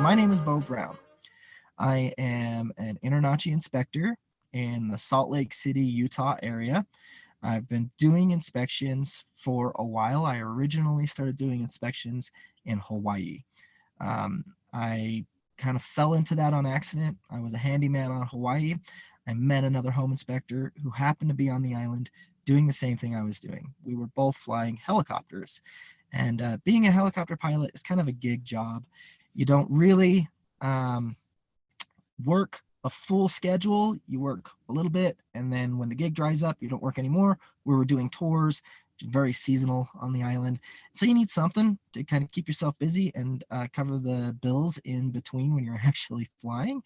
my name is Beau. I am an InterNACHI inspector in the Salt Lake City, Utah area. I've been doing inspections for a while. I originally started doing inspections in Hawaii. I kind of fell into that on accident. I was a handyman on Hawaii. I met another home inspector who happened to be on the island doing the same thing I was doing. We were both flying helicopters. And being a helicopter pilot is kind of a gig job. You don't really um, work a full schedule. You work a little bit, and then when the gig dries up, you don't work anymore. We were doing tours, very seasonal on the island. So you need something to kind of keep yourself busy and cover the bills in between when you're actually flying.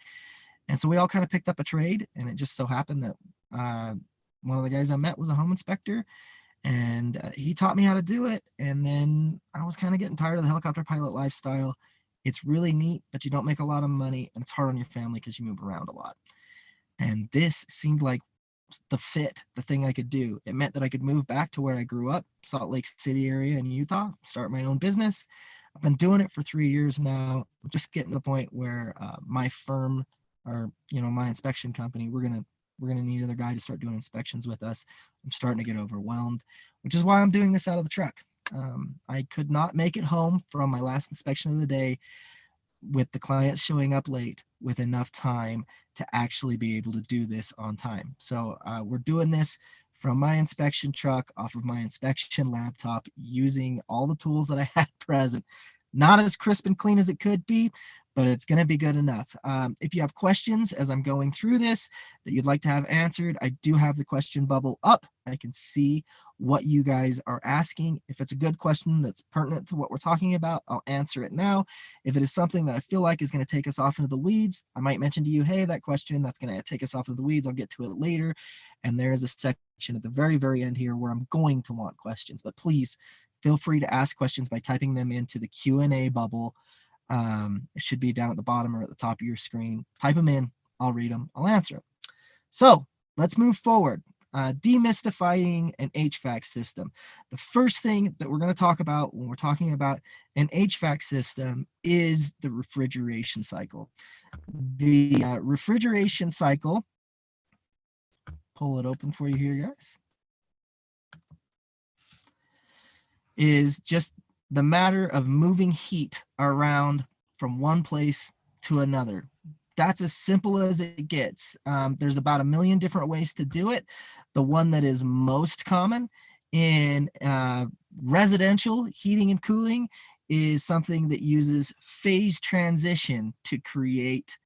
And so we all kind of picked up a trade, and it just so happened that one of the guys I met was a home inspector, and he taught me how to do it. And then I was kind of getting tired of the helicopter pilot lifestyle. It's really neat, but you don't make a lot of money, and it's hard on your family because you move around a lot. And this seemed like the thing I could do. It meant that I could move back to where I grew up, Salt Lake City area in Utah, start my own business. I've been doing it for 3 years now. I'm just getting to the point where my firm, or my inspection company, we're gonna need another guy to start doing inspections with us. I'm starting to get overwhelmed, which is why I'm doing this out of the truck. I could not make it home from my last inspection of the day with the clients showing up late with enough time to actually be able to do this on time. So we're doing this from my inspection truck off of my inspection laptop using all the tools that I had present. Not as crisp and clean as it could be, but it's going to be good enough. If you have questions as I'm going through this that you'd like to have answered, I do have the question bubble up. I can see what you guys are asking. If it's a good question that's pertinent to what we're talking about, I'll answer it now. If it is something that I feel like is going to take us off into the weeds, I might mention to you, hey, that question that's going to take us off into the weeds, I'll get to it later. And there is a section at the very, very end here where I'm going to want questions. But please feel free to ask questions by typing them into the Q&A bubble. It should be down at the bottom or at the top of your screen. Type them in, I'll read them, I'll answer them. So let's move forward. Demystifying an HVAC system. The first thing that we're going to talk about when we're talking about an HVAC system is the refrigeration cycle. The refrigeration cycle, pull it open for you here, guys, is just the matter of moving heat around from one place to another. That's as simple as it gets. There's about 1 million different ways to do it. The one that is most common in residential heating and cooling is something that uses phase transition to create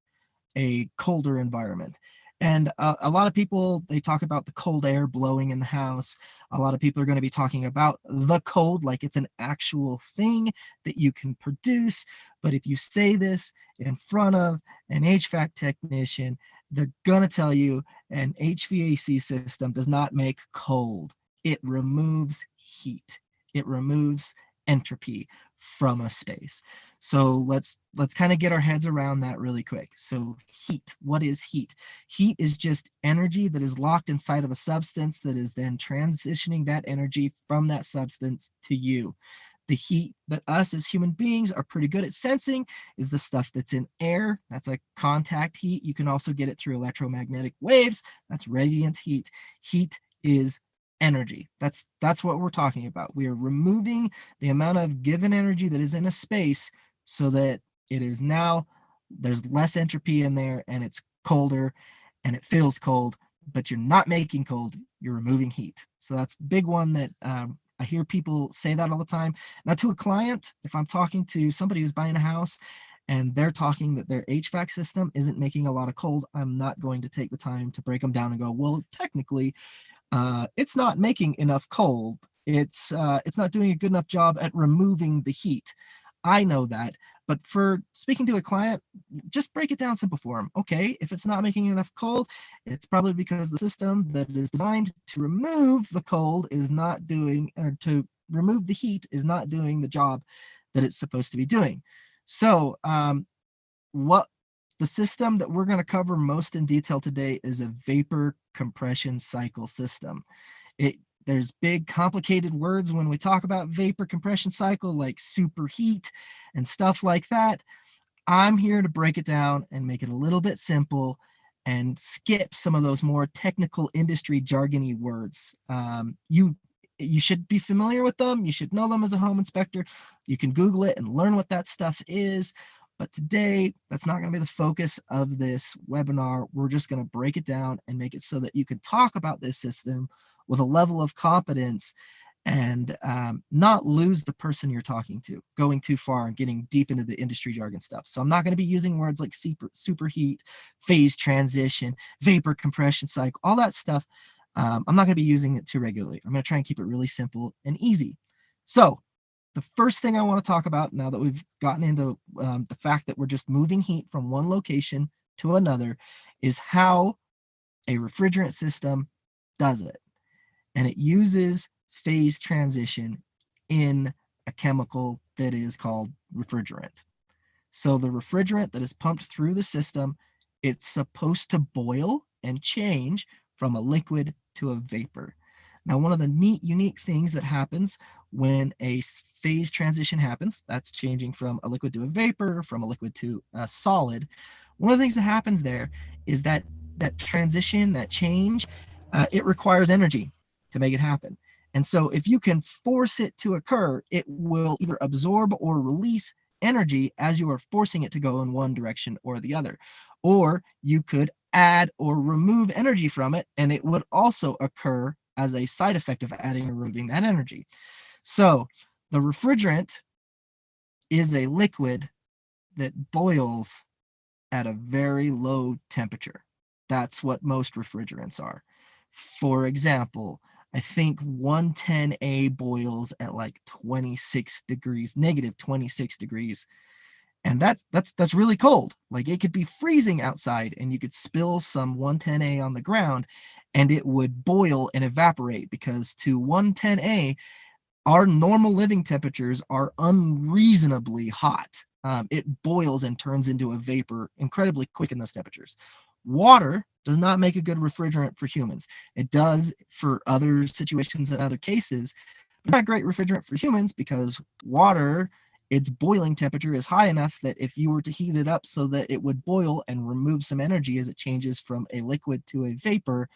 a colder environment. And a lot of people, they talk about the cold air blowing in the house. A lot of people are going to be talking about the cold like it's an actual thing that you can produce. But if you say this in front of an HVAC technician, they're going to tell you an HVAC system does not make cold. It removes heat. It removes entropy from a space. So let's kind of get our heads around that really quick. So heat, what is heat? Heat is just energy that is locked inside of a substance that is then transitioning that energy from that substance to you. The heat that us as human beings are pretty good at sensing is the stuff that's in air. That's a contact heat. You can also get it through electromagnetic waves. That's radiant heat. Heat is energy. That's what we're talking about. We are removing the amount of given energy that is in a space so that it is now, there's less entropy in there and it's colder and it feels cold, but you're not making cold, you're removing heat. So that's a big one that I hear people say that all the time. Now to a client, if I'm talking to somebody who's buying a house and they're talking that their HVAC system isn't making a lot of cold, I'm not going to take the time to break them down and go, well, technically, it's not making enough cold. It's not doing a good enough job at removing the heat. I know that, but for speaking to a client, just break it down simple for them. Okay, if it's not making enough cold, it's probably because the system that is designed to remove the cold is not doing, or to remove the heat is not doing the job that it's supposed to be doing. So what the system that we're going to cover most in detail today is a vapor compression cycle system. There's big complicated words when we talk about vapor compression cycle, like superheat and stuff like that. I'm here to break it down and make it a little bit simple and skip some of those more technical industry jargony words. You should be familiar with them. You should know them as a home inspector. You can Google it and learn what that stuff is. But today, that's not going to be the focus of this webinar. We're just going to break it down and make it so that you can talk about this system with a level of competence and not lose the person you're talking to, going too far and getting deep into the industry jargon stuff. So I'm not going to be using words like superheat, phase transition, vapor compression cycle, all that stuff. I'm not going to be using it too regularly. I'm going to try and keep it really simple and easy. So the first thing I want to talk about now that we've gotten into the fact that we're just moving heat from one location to another is how a refrigerant system does it. And it uses phase transition in a chemical that is called refrigerant. So the refrigerant that is pumped through the system, it's supposed to boil and change from a liquid to a vapor. Now, one of the neat, unique things that happens when a phase transition happens, that's changing from a liquid to a vapor, from a liquid to a solid. One of the things that happens there is that transition, that change, it requires energy to make it happen. And so if you can force it to occur, it will either absorb or release energy as you are forcing it to go in one direction or the other. Or you could add or remove energy from it, and it would also occur as a side effect of adding or removing that energy. So the refrigerant is a liquid that boils at a very low temperature. That's what most refrigerants are. For example, I think 110A boils at like 26 degrees, negative 26 degrees. And that's really cold. Like it could be freezing outside and you could spill some 110A on the ground and it would boil and evaporate because to 110A, our normal living temperatures are unreasonably hot. It boils and turns into a vapor incredibly quick in those temperatures. Water does not make a good refrigerant for humans. It does for other situations and other cases. It's not a great refrigerant for humans because water, its boiling temperature is high enough that if you were to heat it up so that it would boil and remove some energy as it changes from a liquid to a vapor,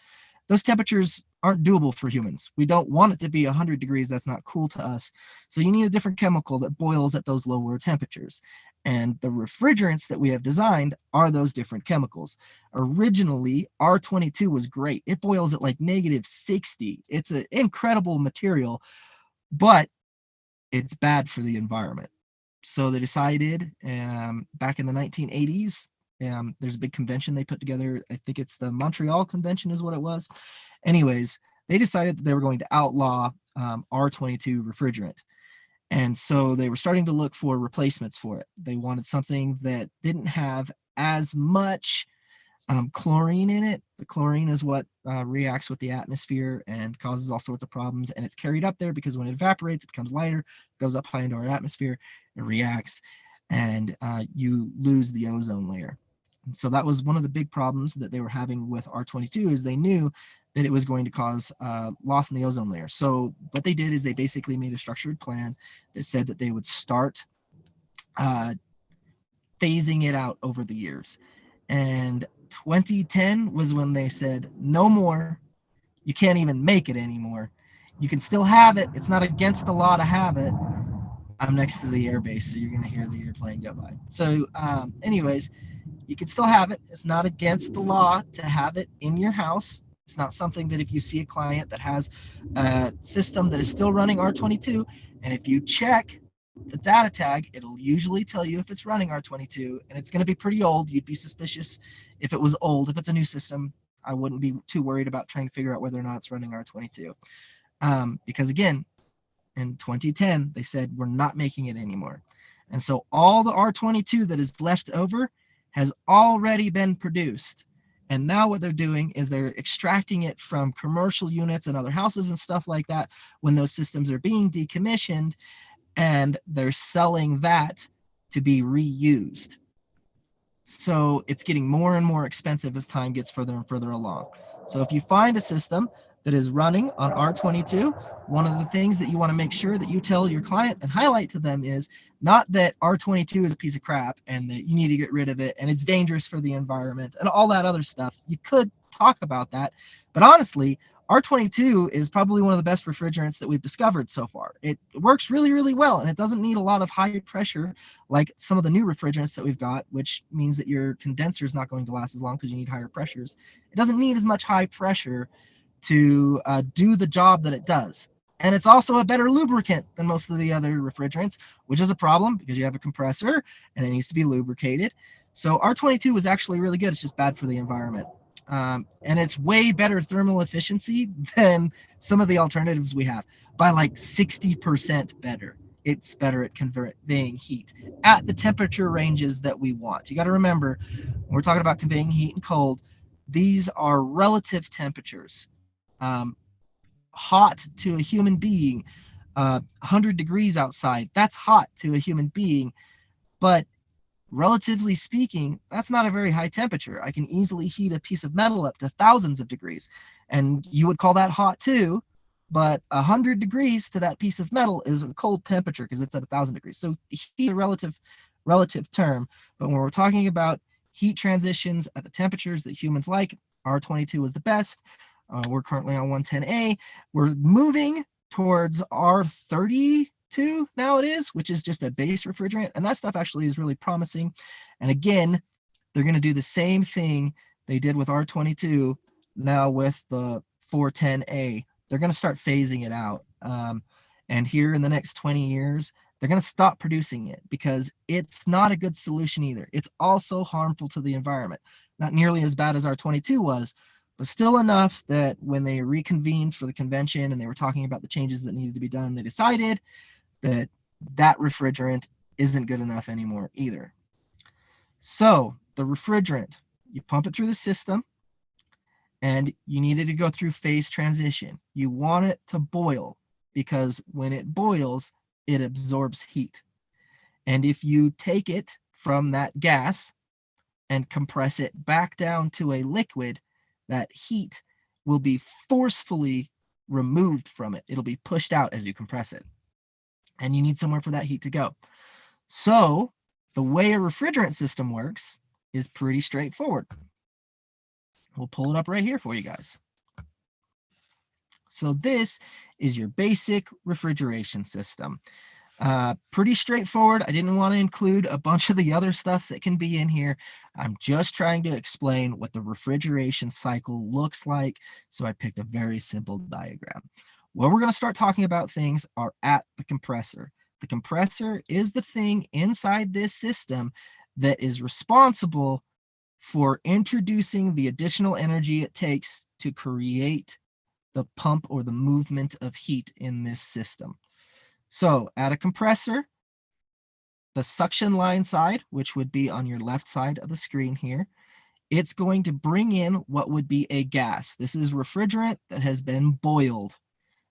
those temperatures aren't doable for humans. We don't want it to be 100 degrees. That's not cool to us. So you need a different chemical that boils at those lower temperatures. And the refrigerants that we have designed are those different chemicals. Originally, R22 was great. It boils at like negative 60. It's an incredible material, but it's bad for the environment. So they decided back in the 1980s, there's a big convention they put together. I think it's the Montreal Convention is what it was. Anyways, they decided that they were going to outlaw R22 refrigerant. And so they were starting to look for replacements for it. They wanted something that didn't have as much chlorine in it. The chlorine is what reacts with the atmosphere and causes all sorts of problems. And it's carried up there because when it evaporates, it becomes lighter, goes up high into our atmosphere, it reacts, and you lose the ozone layer. And so that was one of the big problems that they were having with R22 is they knew that it was going to cause loss in the ozone layer. So what they did is they basically made a structured plan that said that they would start phasing it out over the years. And 2010 was when they said, no more. You can't even make it anymore. You can still have it. It's not against the law to have it. I'm next to the airbase, so you're going to hear the airplane go by. So, anyways, you can still have it. It's not against the law to have it in your house. It's not something that if you see a client that has a system that is still running R22, and if you check the data tag, it'll usually tell you if it's running R22, and it's going to be pretty old. You'd be suspicious if it was old. If it's a new system, I wouldn't be too worried about trying to figure out whether or not it's running R22. Because again, in 2010, they said, we're not making it anymore. And so all the R22 that is left over has already been produced. And now what they're doing is they're extracting it from commercial units and other houses and stuff like that when those systems are being decommissioned, and they're selling that to be reused. So it's getting more and more expensive as time gets further and further along. So if you find a system that is running on R22, one of the things that you want to make sure that you tell your client and highlight to them is not that R22 is a piece of crap and that you need to get rid of it and it's dangerous for the environment and all that other stuff. You could talk about that, but honestly, R22 is probably one of the best refrigerants that we've discovered so far. It works really, really well, and it doesn't need a lot of high pressure like some of the new refrigerants that we've got, which means that your condenser is not going to last as long because you need higher pressures. It doesn't need as much high pressure to do the job that it does. And it's also a better lubricant than most of the other refrigerants, which is a problem because you have a compressor and it needs to be lubricated. So R22 was actually really good. It's just bad for the environment. And it's way better thermal efficiency than some of the alternatives we have by like 60% better. It's better at conveying heat at the temperature ranges that we want. You got to remember, when we're talking about conveying heat and cold, these are relative temperatures. Hot to a human being, 100 degrees outside, that's hot to a human being, but relatively speaking, that's not a very high temperature. I can easily heat a piece of metal up to thousands of degrees, and you would call that hot too, but 100 degrees to that piece of metal is a cold temperature because it's at 1,000 degrees. So heat is a relative term, but when we're talking about heat transitions at the temperatures that humans like, R22 is the best. We're currently on 110A. We're moving towards R32 now it is, which is just a base refrigerant, and that stuff actually is really promising. And again, they're going to do the same thing they did with R22 now with the 410A. They're going to start phasing it out. And here in the next 20 years, they're going to stop producing it because it's not a good solution either. It's also harmful to the environment. Not nearly as bad as R22 was, but still enough that when they reconvened for the convention and they were talking about the changes that needed to be done, they decided that that refrigerant isn't good enough anymore either. So the refrigerant, you pump it through the system and you need it to go through phase transition. You want it to boil because when it boils, it absorbs heat. And if you take it from that gas and compress it back down to a liquid, that heat will be forcefully removed from it. It'll be pushed out as you compress it. And you need somewhere for that heat to go. So the way a refrigerant system works is pretty straightforward. We'll pull it up right here for you guys. So this is your basic refrigeration system. Pretty straightforward. I didn't want to include a bunch of the other stuff that can be in here. I'm just trying to explain what the refrigeration cycle looks like. So I picked a very simple diagram. Where we're going to start talking about things are at the compressor. The compressor is the thing inside this system that is responsible for introducing the additional energy it takes to create the pump or the movement of heat in this system. So at a compressor, the suction line side, which would be on your left side of the screen here, it's going to bring in what would be a gas. This is refrigerant that has been boiled.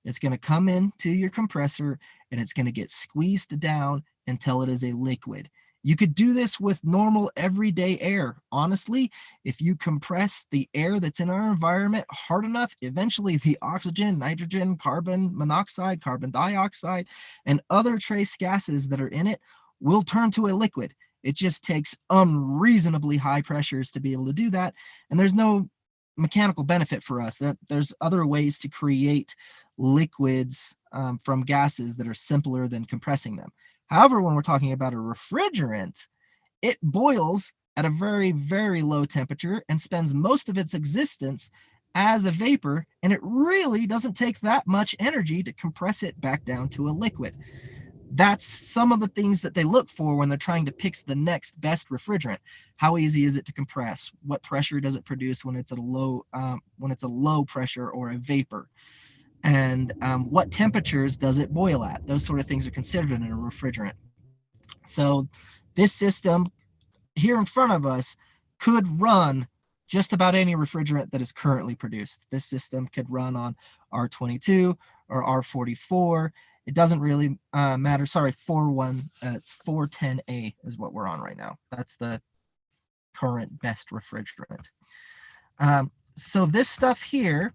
It's going to come into your compressor and it's going to get squeezed down until it is a liquid. You could do this with normal everyday air. Honestly, if you compress the air that's in our environment hard enough, eventually the oxygen, nitrogen, carbon monoxide, carbon dioxide, and other trace gases that are in it will turn to a liquid. It just takes unreasonably high pressures to be able to do that. And there's no mechanical benefit for us. There's other ways to create liquids from gases that are simpler than compressing them. However, when we're talking about a refrigerant, it boils at a very, very low temperature and spends most of its existence as a vapor, and it really doesn't take that much energy to compress it back down to a liquid. That's some of the things that they look for when they're trying to pick the next best refrigerant. How easy is it to compress? What pressure does it produce when it's at a low pressure or a vapor? And what temperatures does it boil at? Those sort of things are considered in a refrigerant. So this system here in front of us could run just about any refrigerant that is currently produced. This system could run on R22 or R44. It doesn't really matter. Sorry, it's 410A is what we're on right now. That's the current best refrigerant. So this stuff here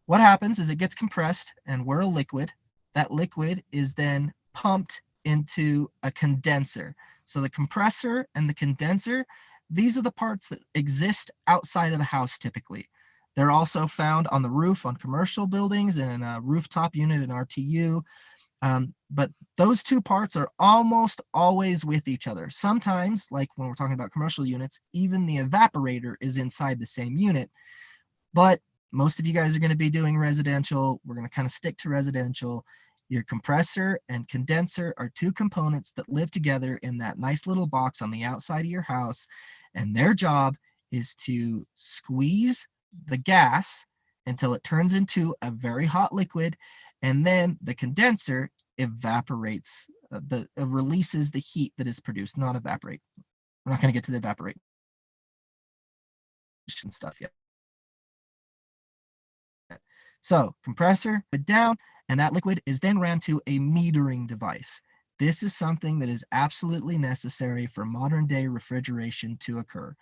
What happens is it gets compressed, and we're a liquid. That liquid is then pumped into a condenser. So the compressor and the condenser, these are the parts that exist outside of the house typically. They're also found on the roof on commercial buildings and in a rooftop unit in RTU. But those two parts are almost always with each other. Sometimes, like when we're talking about commercial units, even the evaporator is inside the same unit. But most of you guys are going to be doing residential. We're going to kind of stick to residential. Your compressor and condenser are two components that live together in that nice little box on the outside of your house. And their job is to squeeze the gas until it turns into a very hot liquid. And then the condenser evaporates, releases the heat that is produced, not evaporate. We're not going to get to the evaporation stuff yet. So compressor put down, and that liquid is then ran to a metering device. This is something that is absolutely necessary for modern day refrigeration to occur.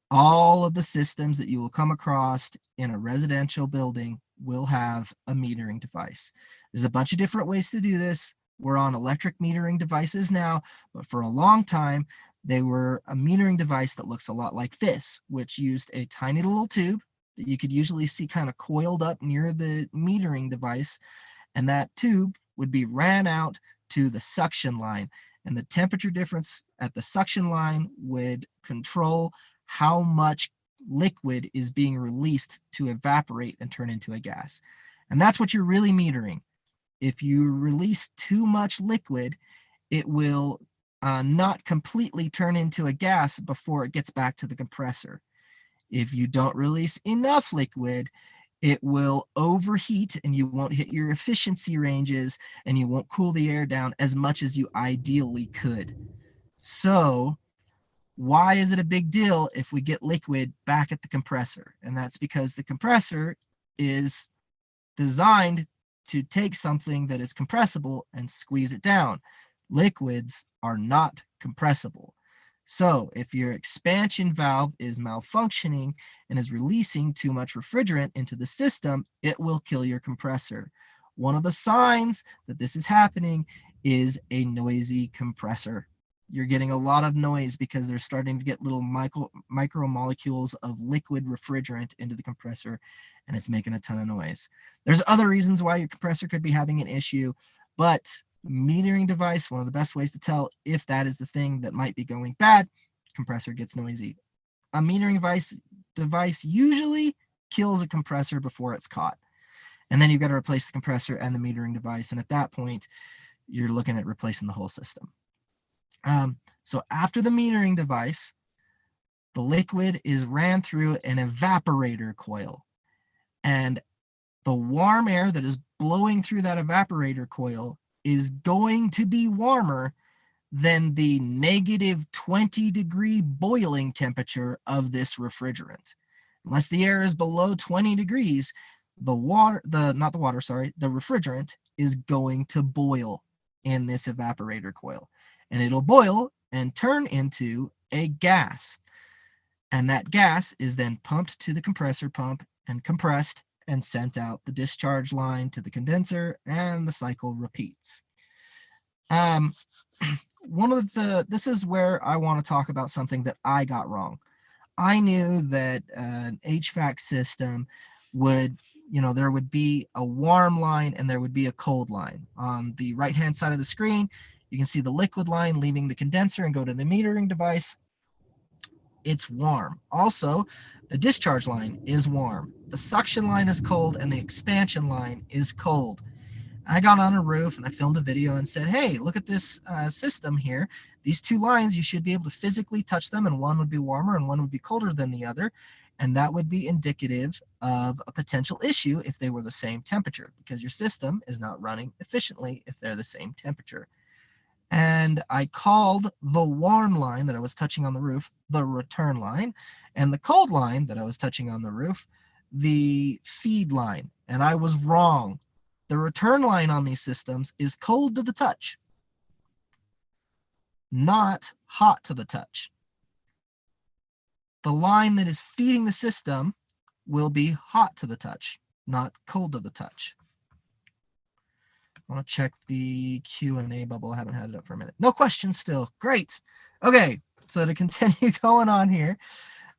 All of the systems that you will come across in a residential building will have a metering device. There's a bunch of different ways to do this. We're on electric metering devices now, but for a long time, they were a metering device that looks a lot like this, which used a tiny little tube that you could usually see kind of coiled up near the metering device, and that tube would be ran out to the suction line, and the temperature difference at the suction line would control how much liquid is being released to evaporate and turn into a gas. And that's what you're really metering. If you release too much liquid, it will not completely turn into a gas before it gets back to the compressor. If you don't release enough liquid, it will overheat and you won't hit your efficiency ranges and you won't cool the air down as much as you ideally could. So why is it a big deal if we get liquid back at the compressor? And that's because the compressor is designed to take something that is compressible and squeeze it down. Liquids are not compressible. So if your expansion valve is malfunctioning and is releasing too much refrigerant into the system, it will kill your compressor. One of the signs that this is happening is a noisy compressor. You're getting a lot of noise because they're starting to get little micromolecules of liquid refrigerant into the compressor, and it's making a ton of noise. There's other reasons why your compressor could be having an issue, but metering device, one of the best ways to tell if that is the thing that might be going bad, compressor gets noisy. A metering device usually kills a compressor before it's caught. And then you've got to replace the compressor and the metering device. And at that point, you're looking at replacing the whole system. So after the metering device, the liquid is ran through an evaporator coil. And the warm air that is blowing through that evaporator coil is going to be warmer than the negative 20-degree boiling temperature of this refrigerant. Unless the air is below 20 degrees, the refrigerant is going to boil in this evaporator coil. And it'll boil and turn into a gas. And that gas is then pumped to the compressor pump and compressed and sent out the discharge line to the condenser, and the cycle repeats. This is where I want to talk about something that I got wrong. I knew that an HVAC system would, there would be a warm line and there would be a cold line. On the right-hand side of the screen, you can see the liquid line leaving the condenser and go to the metering device. It's warm. Also, the discharge line is warm. The suction line is cold and the expansion line is cold. I got on a roof and I filmed a video and said, hey, look at this system here. These two lines, you should be able to physically touch them, and one would be warmer and one would be colder than the other. And that would be indicative of a potential issue if they were the same temperature, because your system is not running efficiently if they're the same temperature. And I called the warm line that I was touching on the roof the return line, and the cold line that I was touching on the roof the feed line. And I was wrong. The return line on these systems is cold to the touch, not hot to the touch. The line that is feeding the system will be hot to the touch, not cold to the touch. I want to check the Q&A bubble. I haven't had it up for a minute. No questions still. Great. Okay, so to continue going on here,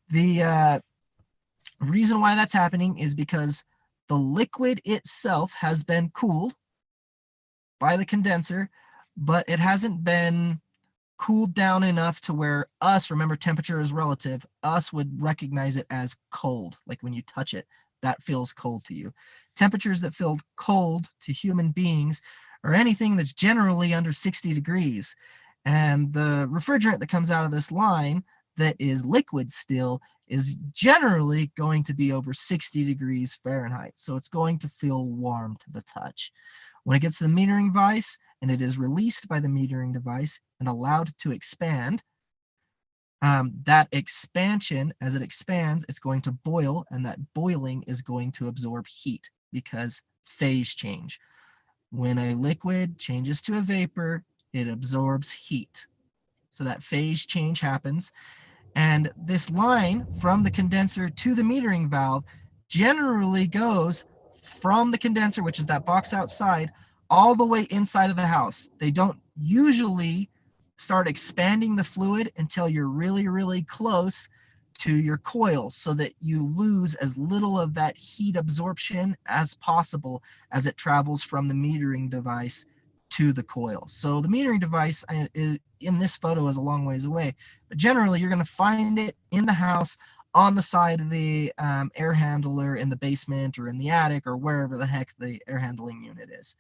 the reason why that's happening is because the liquid itself has been cooled by the condenser, but it hasn't been cooled down enough to where us, remember temperature is relative, us would recognize it as cold. Like when you touch it, that feels cold to you. Temperatures that feel cold to human beings are anything that's generally under 60 degrees. And the refrigerant that comes out of this line that is liquid still is generally going to be over 60 degrees Fahrenheit. So it's going to feel warm to the touch. When it gets to the metering device and it is released by the metering device and allowed to expand, that expansion, as it expands, it's going to boil, and that boiling is going to absorb heat because phase change. When a liquid changes to a vapor, it absorbs heat. So that phase change happens. And this line from the condenser to the metering valve generally goes from the condenser, which is that box outside, all the way inside of the house. They don't usually start expanding the fluid until you're really, really close to your coil so that you lose as little of that heat absorption as possible as it travels from the metering device to the coil. So the metering device in this photo is a long ways away, but generally you're going to find it in the house on the side of the air handler in the basement or in the attic or wherever the heck the air handling unit is.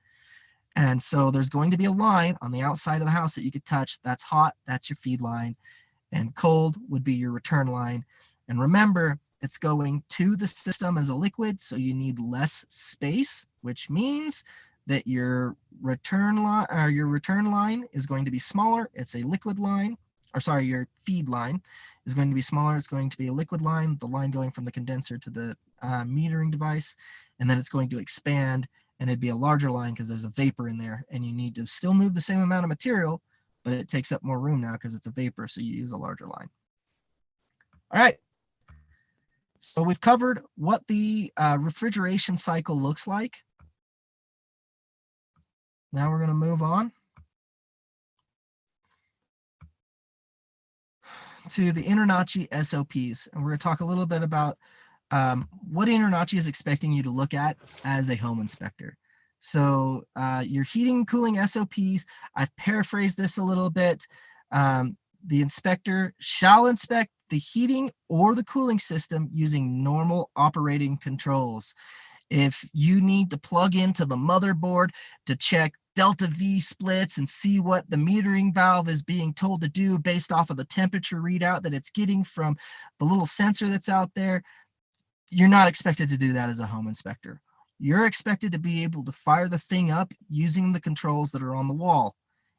And so there's going to be a line on the outside of the house that you could touch. That's hot, that's your feed line, and cold would be your return line. And remember, it's going to the system as a liquid, so you need less space, which means that your return line is going to be smaller. It's a liquid line, or sorry, your feed line is going to be smaller. It's going to be a liquid line, the line going from the condenser to the metering device, and then it's going to expand, and it'd be a larger line because there's a vapor in there, and you need to still move the same amount of material, but it takes up more room now because it's a vapor, so you use a larger line. All right. So we've covered what the refrigeration cycle looks like. Now we're going to move on to the InterNACHI SOPs, and we're going to talk a little bit about what InterNACHI is expecting you to look at as a home inspector. So your heating and cooling SOPs, I've paraphrased this a little bit. The inspector shall inspect the heating or the cooling system using normal operating controls. If you need to plug into the motherboard to check delta V splits and see what the metering valve is being told to do based off of the temperature readout that it's getting from the little sensor that's out there, you're not expected to do that as a home inspector. You're expected to be able to fire the thing up using the controls that are on the wall.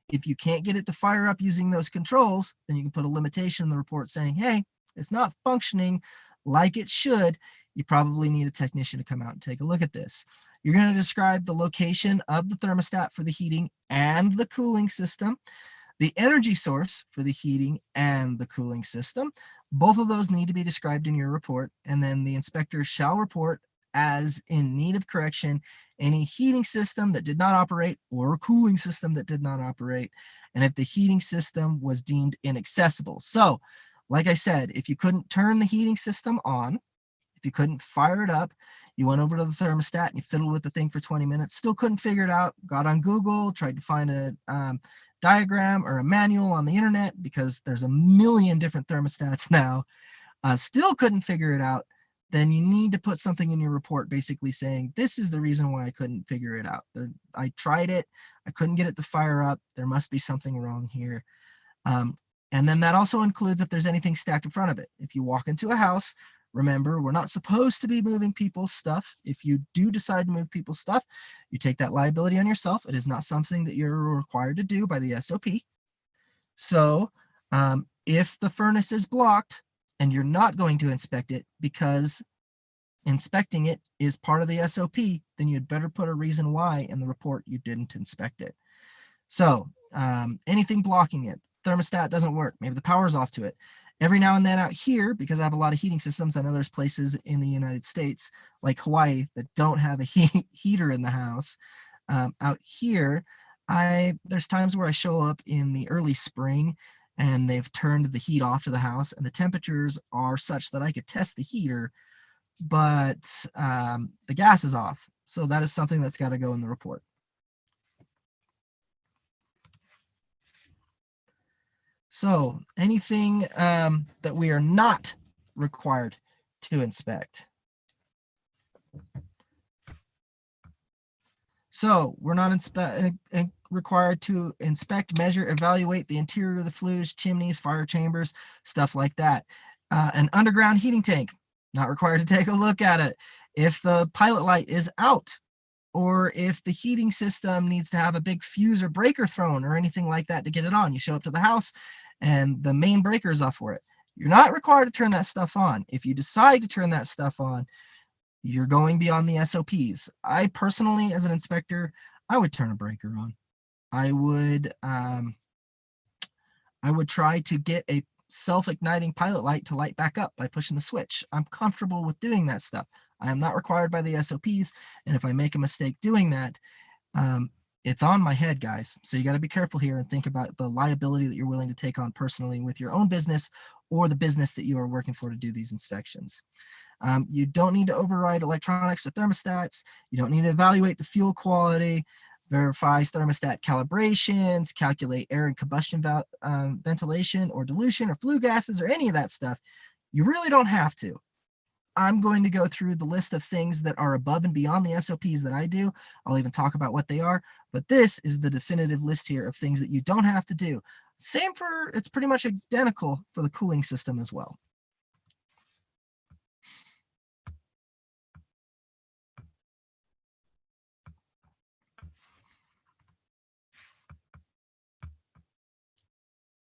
If you can't get it to fire up using those controls, then you can put a limitation in the report saying, hey, it's not functioning like it should. You probably need a technician to come out and take a look at this. You're going to describe the location of the thermostat for the heating and the cooling system, the energy source for the heating and the cooling system. Both of those need to be described in your report, and then the inspector shall report as in need of correction any heating system that did not operate or a cooling system that did not operate, and if the heating system was deemed inaccessible. So, like I said, if you couldn't turn the heating system on, if you couldn't fire it up, you went over to the thermostat and you fiddled with the thing for 20 minutes, still couldn't figure it out, got on Google, tried to find a diagram or a manual on the internet because there's a million different thermostats now, still couldn't figure it out, then you need to put something in your report basically saying, this is the reason why I couldn't figure it out. I tried it, I couldn't get it to fire up, there must be something wrong here. And then that also includes if there's anything stacked in front of it. If you walk into a house, remember, we're not supposed to be moving people's stuff. If you do decide to move people's stuff, you take that liability on yourself. It is not something that you're required to do by the SOP. So if the furnace is blocked and you're not going to inspect it because inspecting it is part of the SOP, then you'd better put a reason why in the report you didn't inspect it. So anything blocking it, thermostat doesn't work. Maybe the power's off to it. Every now and then out here, because I have a lot of heating systems, I know there's places in the United States, like Hawaii, that don't have a heater in the house. Out here, there's times where I show up in the early spring and they've turned the heat off to the house and the temperatures are such that I could test the heater, but the gas is off. So that is something that's got to go in the report. So anything that we are not required to inspect. So we're not required to inspect, measure, evaluate the interior of the flues, chimneys, fire chambers, stuff like that. An underground heating tank, not required to take a look at it. If the pilot light is out, or if the heating system needs to have a big fuse or breaker thrown or anything like that to get it on, you show up to the house and the main breaker is off for it. You're not required to turn that stuff on. If you decide to turn that stuff on, you're going beyond the SOPs. I personally, as an inspector, I would turn a breaker on. I would try to get a self-igniting pilot light to light back up by pushing the switch. I'm comfortable with doing that stuff. I am not required by the SOPs, and if I make a mistake doing that, it's on my head, guys. So you got to be careful here and think about the liability that you're willing to take on personally with your own business or the business that you are working for to do these inspections. You don't need to override electronics or thermostats. You don't need to evaluate the fuel quality, verify thermostat calibrations, calculate air and combustion ventilation or dilution or flue gases or any of that stuff. You really don't have to. I'm going to go through the list of things that are above and beyond the SOPs that I do. I'll even talk about what they are, but this is the definitive list here of things that you don't have to do. Same for, it's pretty much identical for the cooling system as well.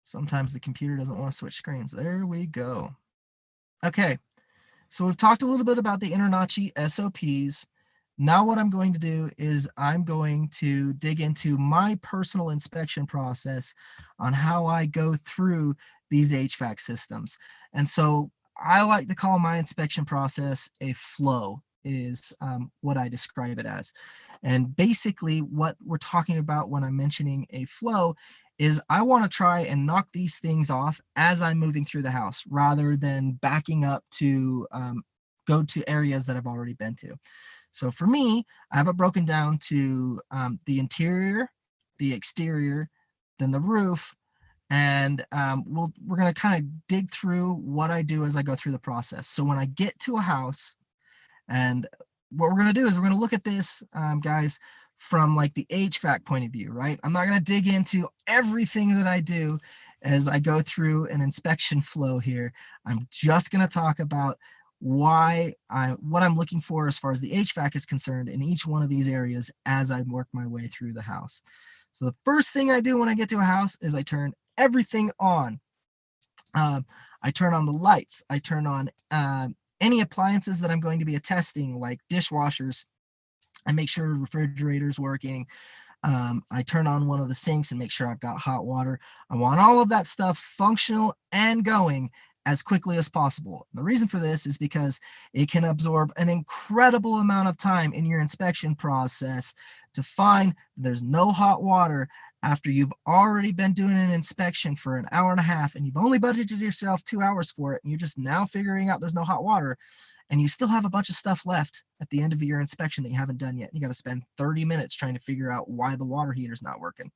Sometimes the computer doesn't want to switch screens. There we go. Okay, so we've talked a little bit about the InterNACHI SOPs. Now what I'm going to do is I'm going to dig into my personal inspection process on how I go through these HVAC systems. And so I like to call my inspection process a flow, is what I describe it as. And basically what we're talking about when I'm mentioning a flow is I want to try and knock these things off as I'm moving through the house rather than backing up to go to areas that I've already been to. So for me, I have it broken down to the interior, the exterior, then the roof, and we're going to kind of dig through what I do as I go through the process. So when I get to a house, and what we're going to do is we're going to look at this, guys, from like the HVAC point of view, right? I'm not going to dig into everything that I do as I go through an inspection flow here. I'm just going to talk about what I'm looking for as far as the HVAC is concerned in each one of these areas as I work my way through the house. So the first thing I do when I get to a house is I turn everything on. I turn on the lights. I turn on any appliances that I'm going to be testing, like dishwashers. I make sure the refrigerator's working. I turn on one of the sinks and make sure I've got hot water. I want all of that stuff functional and going as quickly as possible. And the reason for this is because it can absorb an incredible amount of time in your inspection process to find there's no hot water after you've already been doing an inspection for an hour and a half and you've only budgeted yourself 2 hours for it and you're just now figuring out there's no hot water and you still have a bunch of stuff left at the end of your inspection that you haven't done yet. You got to spend 30 minutes trying to figure out why the water heater's not working.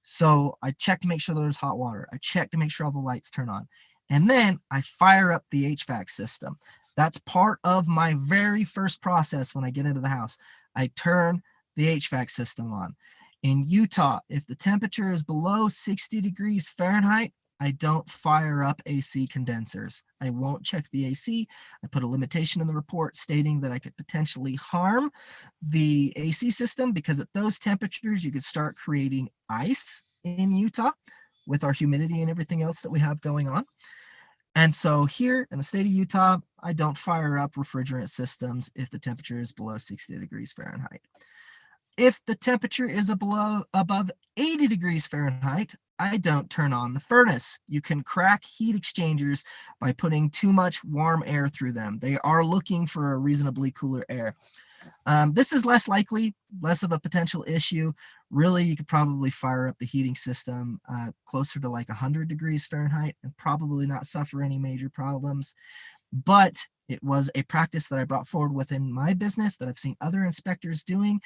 So I check to make sure there's hot water. I check to make sure all the lights turn on. And then I fire up the HVAC system. That's part of my very first process when I get into the house. I turn the HVAC system on. In Utah, if the temperature is below 60 degrees Fahrenheit, I don't fire up AC condensers. I won't check the AC. I put a limitation in the report stating that I could potentially harm the AC system because at those temperatures, you could start creating ice in Utah with our humidity and everything else that we have going on. And so here in the state of Utah, I don't fire up refrigerant systems if the temperature is below 60 degrees Fahrenheit. If the temperature is above 80 degrees Fahrenheit, I don't turn on the furnace. You can crack heat exchangers by putting too much warm air through them. They are looking for a reasonably cooler air. This is less likely, less of a potential issue. Really, you could probably fire up the heating system closer to like 100 degrees Fahrenheit and probably not suffer any major problems. But it was a practice that I brought forward within my business that I've seen other inspectors doing,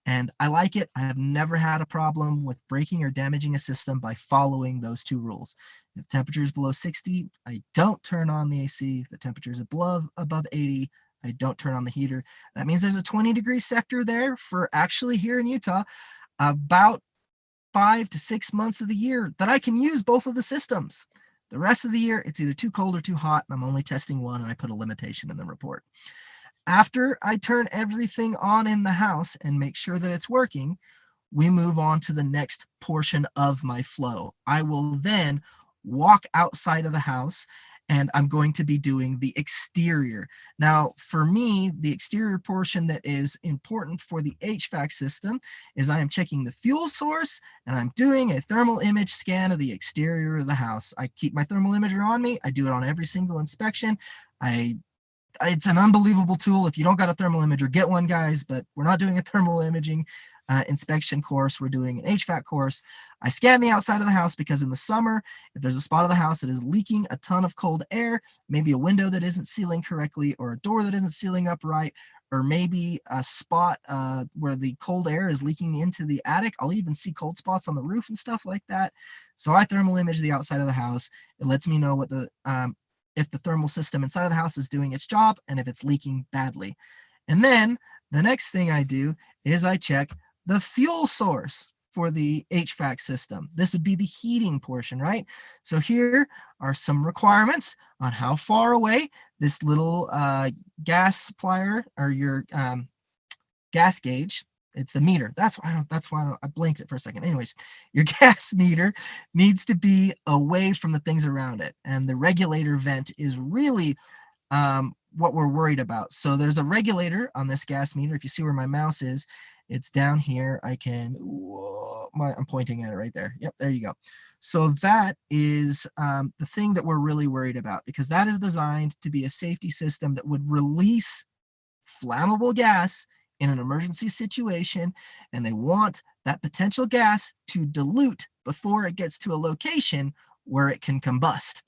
and I like it. I have never had a problem with breaking or damaging a system by following those two rules. If temperature is below 60, I don't turn on the AC. If the temperature is above 80, I don't turn on the heater. That means there's a 20-degree sector there for actually here in Utah, about 5 to 6 months of the year that I can use both of the systems. The rest of the year, it's either too cold or too hot, and I'm only testing one, and I put a limitation in the report. After I turn everything on in the house and make sure that it's working, we move on to the next portion of my flow. I will then walk outside of the house and I'm going to be doing the exterior. Now, for me, the exterior portion that is important for the HVAC system is I am checking the fuel source and I'm doing a thermal image scan of the exterior of the house. I keep my thermal imager on me. I do it on every single inspection. It's an unbelievable tool. If you don't got a thermal imager, get one, guys, but we're not doing a thermal imaging inspection course. We're doing an HVAC course. I scan the outside of the house because in the summer, if there's a spot of the house that is leaking a ton of cold air, maybe a window that isn't sealing correctly or a door that isn't sealing up right, or maybe a spot where the cold air is leaking into the attic. I'll even see cold spots on the roof and stuff like that. So I thermal image the outside of the house. It lets me know what the if the thermal system inside of the house is doing its job and if it's leaking badly. And then the next thing I do is I check the fuel source for the HVAC system. This would be the heating portion, right? So here are some requirements on how far away this little gas supplier or your gas gauge. It's the meter. That's why I blinked it for a second. Anyways, your gas meter needs to be away from the things around it. And the regulator vent is really what we're worried about. So there's a regulator on this gas meter. If you see where my mouse is, it's down here. I'm pointing at it right there. Yep, there you go. So that is the thing that we're really worried about, because that is designed to be a safety system that would release flammable gas in an emergency situation, and they want that potential gas to dilute before it gets to a location where it can combust.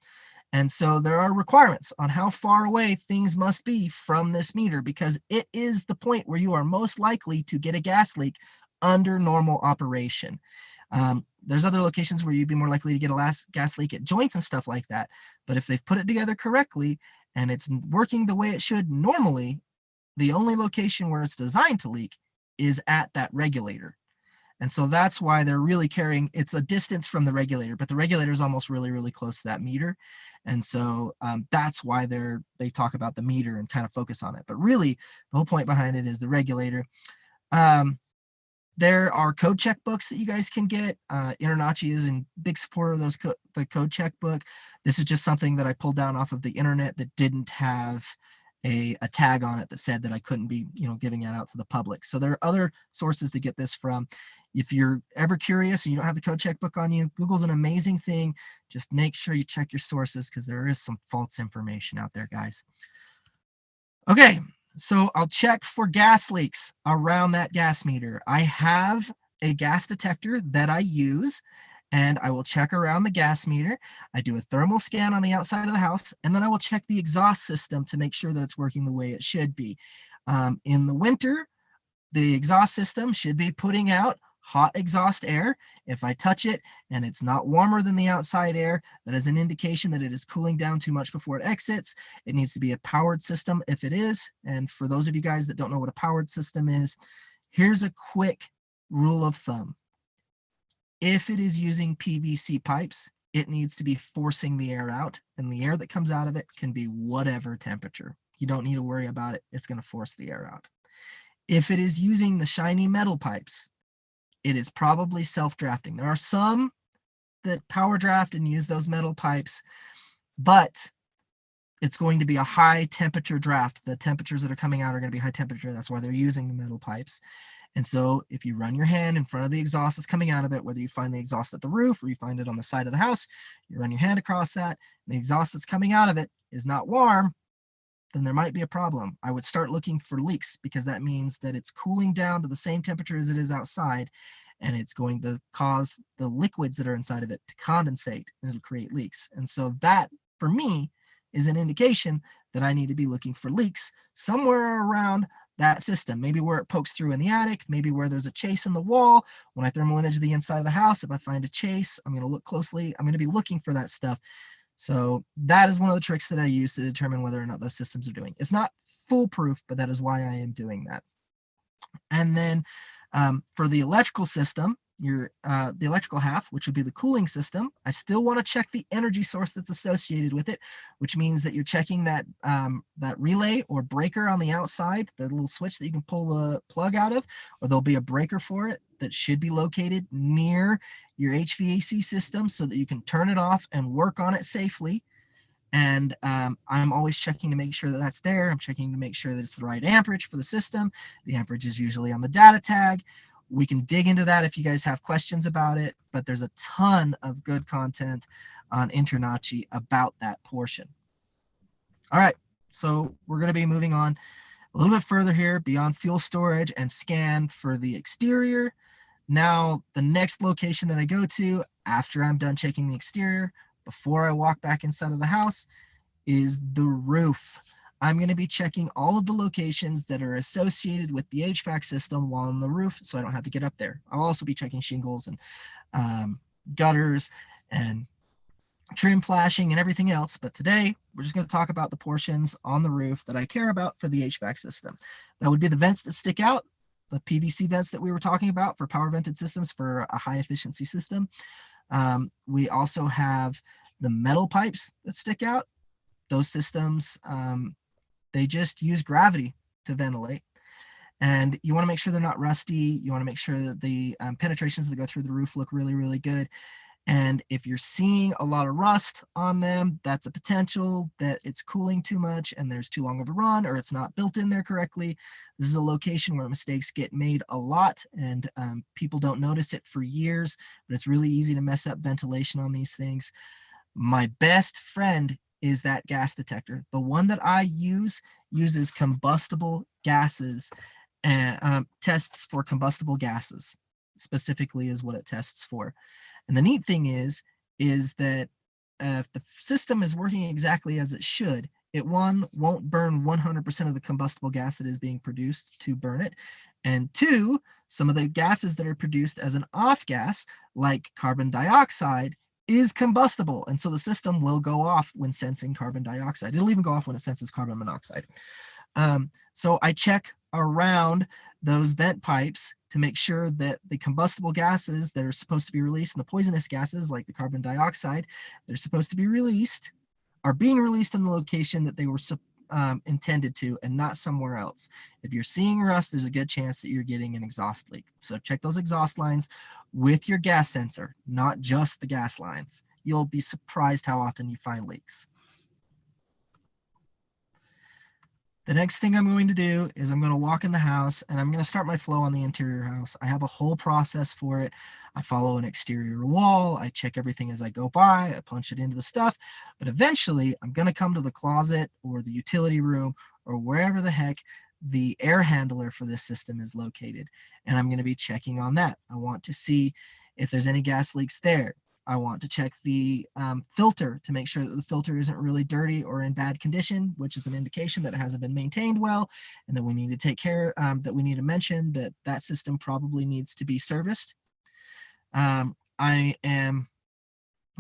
And so there are requirements on how far away things must be from this meter, because it is the point where you are most likely to get a gas leak under normal operation. There's other locations where you'd be more likely to get a gas leak at joints and stuff like that. But if they've put it together correctly and it's working the way it should normally, the only location where it's designed to leak is at that regulator. And so that's why they're really carrying, it's a distance from the regulator, but the regulator is almost really, really close to that meter. And so that's why they talk about the meter and kind of focus on it. But really, the whole point behind it is the regulator. There are code checkbooks that you guys can get. InterNACHI is in big support of the code checkbook. This is just something that I pulled down off of the internet that didn't have a tag on it that said that I couldn't be, giving it out to the public. So there are other sources to get this from. If you're ever curious and you don't have the code checkbook on you, Google's an amazing thing. Just make sure you check your sources, because there is some false information out there, guys. Okay, so I'll check for gas leaks around that gas meter. I have a gas detector that I use, and I will check around the gas meter. I do a thermal scan on the outside of the house, and then I will check the exhaust system to make sure that it's working the way it should be. In the winter, the exhaust system should be putting out hot exhaust air. If I touch it and it's not warmer than the outside air, that is an indication that it is cooling down too much before it exits. It needs to be a powered system if it is. And for those of you guys that don't know what a powered system is, here's a quick rule of thumb. If it is using PVC pipes, it needs to be forcing the air out, and the air that comes out of it can be whatever temperature. You don't need to worry about it. It's going to force the air out. If it is using the shiny metal pipes, it is probably self-drafting. There are some that power draft and use those metal pipes, but it's going to be a high temperature draft. The temperatures that are coming out are going to be high temperature. That's why they're using the metal pipes. And so if you run your hand in front of the exhaust that's coming out of it, whether you find the exhaust at the roof or you find it on the side of the house, you run your hand across that, and the exhaust that's coming out of it is not warm, then there might be a problem. I would start looking for leaks, because that means that it's cooling down to the same temperature as it is outside, and it's going to cause the liquids that are inside of it to condensate, and it'll create leaks. And so that, for me, is an indication that I need to be looking for leaks somewhere around that system. Maybe where it pokes through in the attic, maybe where there's a chase in the wall. When I thermal image the inside of the house, if I find a chase, I'm going to look closely. I'm going to be looking for that stuff. So that is one of the tricks that I use to determine whether or not those systems are doing. It's not foolproof, but that is why I am doing that. And then for the electrical system, the electrical half, which would be the cooling system, I still want to check the energy source that's associated with it, which means that you're checking that that relay or breaker on the outside, the little switch that you can pull the plug out of, or there'll be a breaker for it that should be located near your HVAC system so that you can turn it off and work on it safely. And I'm always checking to make sure that that's there. I'm checking to make sure that it's the right amperage for the system. The amperage is usually on the data tag. We can dig into that if you guys have questions about it, but there's a ton of good content on InterNACHI about that portion. All right, so we're going to be moving on a little bit further here beyond fuel storage and scan for the exterior. Now, the next location that I go to after I'm done checking the exterior, before I walk back inside of the house, is the roof. I'm going to be checking all of the locations that are associated with the HVAC system while on the roof, so I don't have to get up there. I'll also be checking shingles and gutters and trim flashing and everything else. But today, we're just going to talk about the portions on the roof that I care about for the HVAC system. That would be the vents that stick out, the PVC vents that we were talking about for power vented systems for a high efficiency system. We also have the metal pipes that stick out. Those systems, they just use gravity to ventilate. And you want to make sure they're not rusty. You want to make sure that the penetrations that go through the roof look really, really good. And if you're seeing a lot of rust on them, that's a potential that it's cooling too much and there's too long of a run, or it's not built in there correctly. This is a location where mistakes get made a lot, and people don't notice it for years, but it's really easy to mess up ventilation on these things. My best friend is that gas detector. The one that I use uses combustible gases and tests for combustible gases, specifically is what it tests for. And the neat thing is that if the system is working exactly as it should, it won't burn 100% of the combustible gas that is being produced to burn it. And two, some of the gases that are produced as an off gas, like carbon dioxide, is combustible. And so the system will go off when sensing carbon dioxide. It'll even go off when it senses carbon monoxide. So I check around those vent pipes to make sure that the combustible gases that are supposed to be released and the poisonous gases like the carbon dioxide they're supposed to be released are being released in the location that they were intended to, and not somewhere else. If you're seeing rust, there's a good chance that you're getting an exhaust leak. So check those exhaust lines with your gas sensor, not just the gas lines. You'll be surprised how often you find leaks. The next thing I'm going to do is I'm going to walk in the house and I'm going to start my flow on the interior house. I have a whole process for it. I follow an exterior wall. I check everything as I go by. I punch it into the stuff. But eventually, I'm going to come to the closet or the utility room or wherever the heck the air handler for this system is located. And I'm going to be checking on that. I want to see if there's any gas leaks there. I want to check the filter to make sure that the filter isn't really dirty or in bad condition, which is an indication that it hasn't been maintained well, and that we need to take care, that we need to mention that that system probably needs to be serviced. I am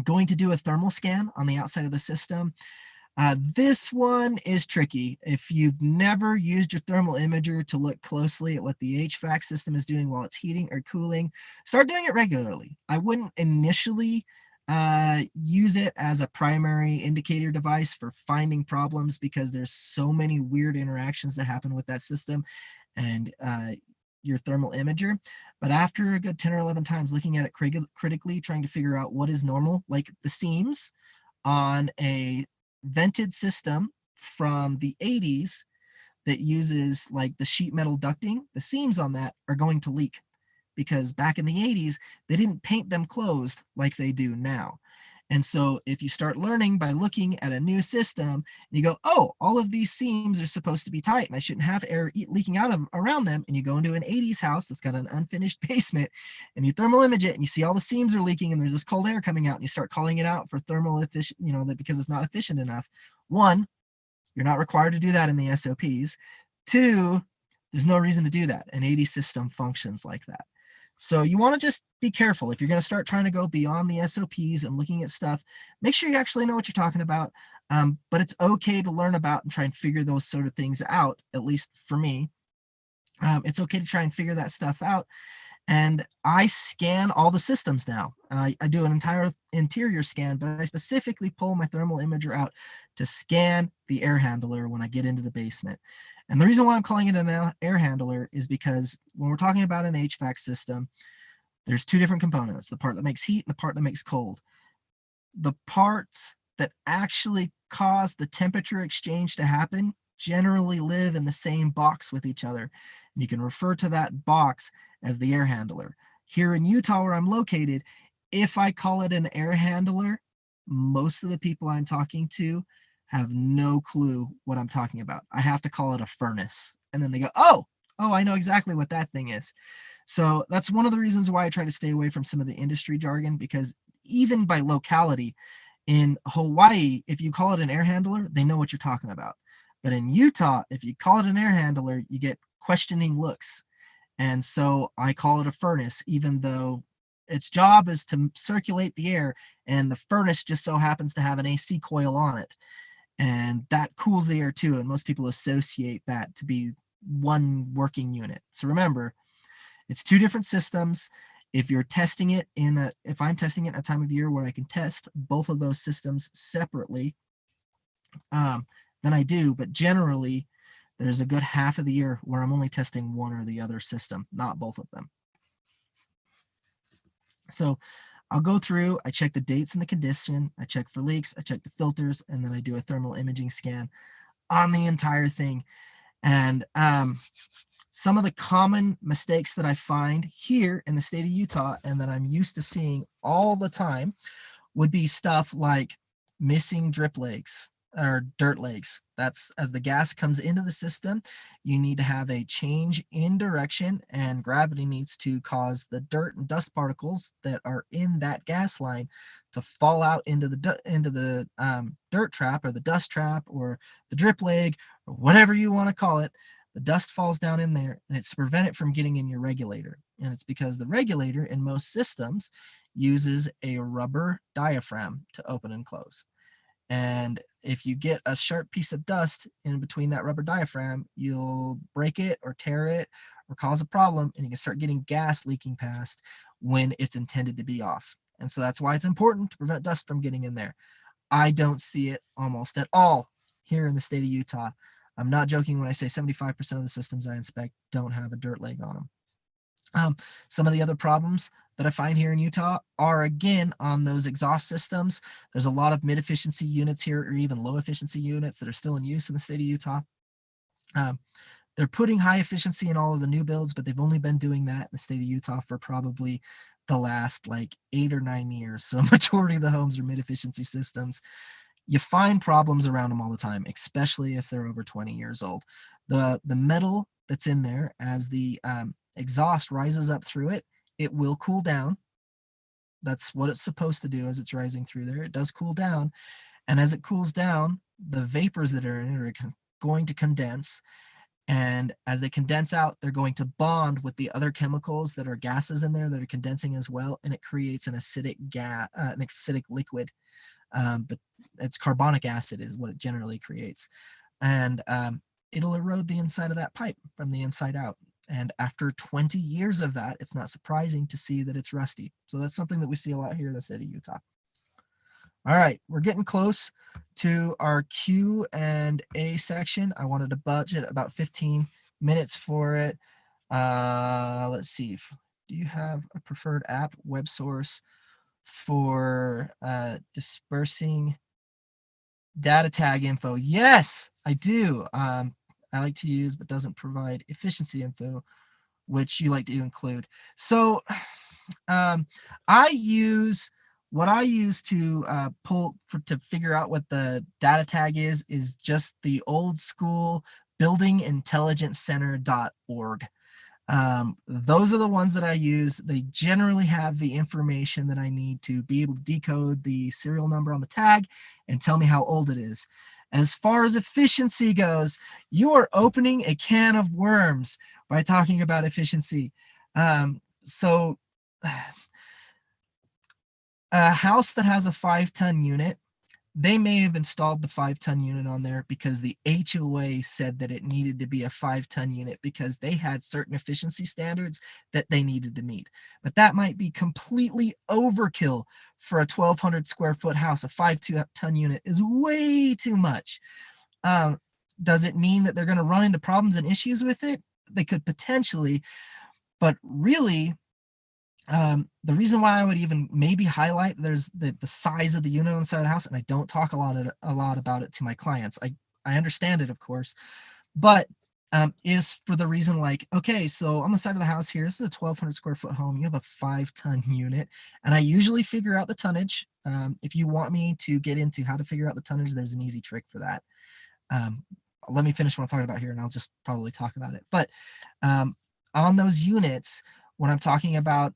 going to do a thermal scan on the outside of the system. This one is tricky. If you've never used your thermal imager to look closely at what the HVAC system is doing while it's heating or cooling, start doing it regularly. I wouldn't initially use it as a primary indicator device for finding problems, because there's so many weird interactions that happen with that system and your thermal imager. But after a good 10 or 11 times looking at it critically, trying to figure out what is normal, like the seams on a vented system from the 80s that uses like the sheet metal ducting, the seams on that are going to leak, because back in the 80s, they didn't paint them closed like they do now. And so if you start learning by looking at a new system, and you go, oh, all of these seams are supposed to be tight and I shouldn't have air leaking out of around them, and you go into an 80s house that's got an unfinished basement and you thermal image it and you see all the seams are leaking and there's this cold air coming out, and you start calling it out for thermal efficient, that because it's not efficient enough. One, you're not required to do that in the SOPs. Two, there's no reason to do that. An 80 system functions like that. So you want to just be careful. If you're going to start trying to go beyond the SOPs and looking at stuff, make sure you actually know what you're talking about. But it's okay to learn about and try and figure those sort of things out, at least for me. It's okay to try and figure that stuff out. And I scan all the systems now. I do an entire interior scan, but I specifically pull my thermal imager out to scan the air handler when I get into the basement. And the reason why I'm calling it an air handler is because when we're talking about an HVAC system, there's two different components, the part that makes heat and the part that makes cold. The parts that actually cause the temperature exchange to happen generally live in the same box with each other. And you can refer to that box as the air handler. Here in Utah, where I'm located, if I call it an air handler, most of the people I'm talking to have no clue what I'm talking about. I have to call it a furnace. And then they go, oh, I know exactly what that thing is. So that's one of the reasons why I try to stay away from some of the industry jargon, because even by locality, in Hawaii, if you call it an air handler, they know what you're talking about. But in Utah, if you call it an air handler, you get questioning looks. And so I call it a furnace, even though its job is to circulate the air, and the furnace just so happens to have an AC coil on it. And that cools the air too, and most people associate that to be one working unit. So remember, it's two different systems. If you're testing it if I'm testing it at a time of year where I can test both of those systems separately, then I do. But generally, there's a good half of the year where I'm only testing one or the other system, not both of them. So I'll go through, I check the dates and the condition, I check for leaks, I check the filters, and then I do a thermal imaging scan on the entire thing. And some of the common mistakes that I find here in the state of Utah and that I'm used to seeing all the time would be stuff like missing drip legs or dirt legs. That's as the gas comes into the system, you need to have a change in direction, and gravity needs to cause the dirt and dust particles that are in that gas line to fall out into the dirt trap or the dust trap or the drip leg or whatever you want to call it. The dust falls down in there, and it's to prevent it from getting in your regulator. And it's because the regulator in most systems uses a rubber diaphragm to open and close. And if you get a sharp piece of dust in between that rubber diaphragm, you'll break it or tear it or cause a problem, and you can start getting gas leaking past when it's intended to be off. And so that's why it's important to prevent dust from getting in there. I don't see it almost at all here in the state of Utah. I'm not joking when I say 75% of the systems I inspect don't have a dirt leg on them. Some of the other problems that I find here in Utah are, again, on those exhaust systems. There's a lot of mid-efficiency units here, or even low-efficiency units that are still in use in the state of Utah. They're putting high efficiency in all of the new builds, but they've only been doing that in the state of Utah for probably the last 8 or 9 years. So a majority of the homes are mid-efficiency systems. You find problems around them all the time, especially if they're over 20 years old. The metal that's in there, as the exhaust rises up through it, it will cool down. That's what it's supposed to do as it's rising through there. It does cool down. And as it cools down, the vapors that are in it are going to condense. And as they condense out, they're going to bond with the other chemicals that are gases in there that are condensing as well. And it creates an acidic liquid. But it's carbonic acid is what it generally creates. And it'll erode the inside of that pipe from the inside out. And after 20 years of that, it's not surprising to see that it's rusty. So that's something that we see a lot here in the state of Utah. All right, we're getting close to our Q&A section. I wanted to budget about 15 minutes for it. Let's see. Do you have a preferred app, web source for dispersing data tag info? Yes, I do. I like to use but doesn't provide efficiency info, which you like to include. So I use what I use to to figure out what the data tag is just the old school buildingintelligencecenter.org. Those are the ones that I use. They generally have the information that I need to be able to decode the serial number on the tag and tell me how old it is. As far as efficiency goes, you are opening a can of worms by talking about efficiency. So a house that has a 5-ton unit, they may have installed the 5-ton unit on there because the HOA said that it needed to be a 5-ton unit because they had certain efficiency standards that they needed to meet. But that might be completely overkill for a 1,200 square foot house. A 5-ton unit is way too much. Does it mean that they're going to run into problems and issues with it? They could potentially, but really, the reason why I would even maybe highlight there's the size of the unit on the side of the house, and I don't talk a lot about it to my clients. I understand it, of course, but is for the reason like, okay, so on the side of the house here, this is a 1,200 square foot home. You have a 5-ton unit, and I usually figure out the tonnage. If you want me to get into how to figure out the tonnage, there's an easy trick for that. Let me finish what I'm talking about here, and I'll just probably talk about it. But on those units, when I'm talking about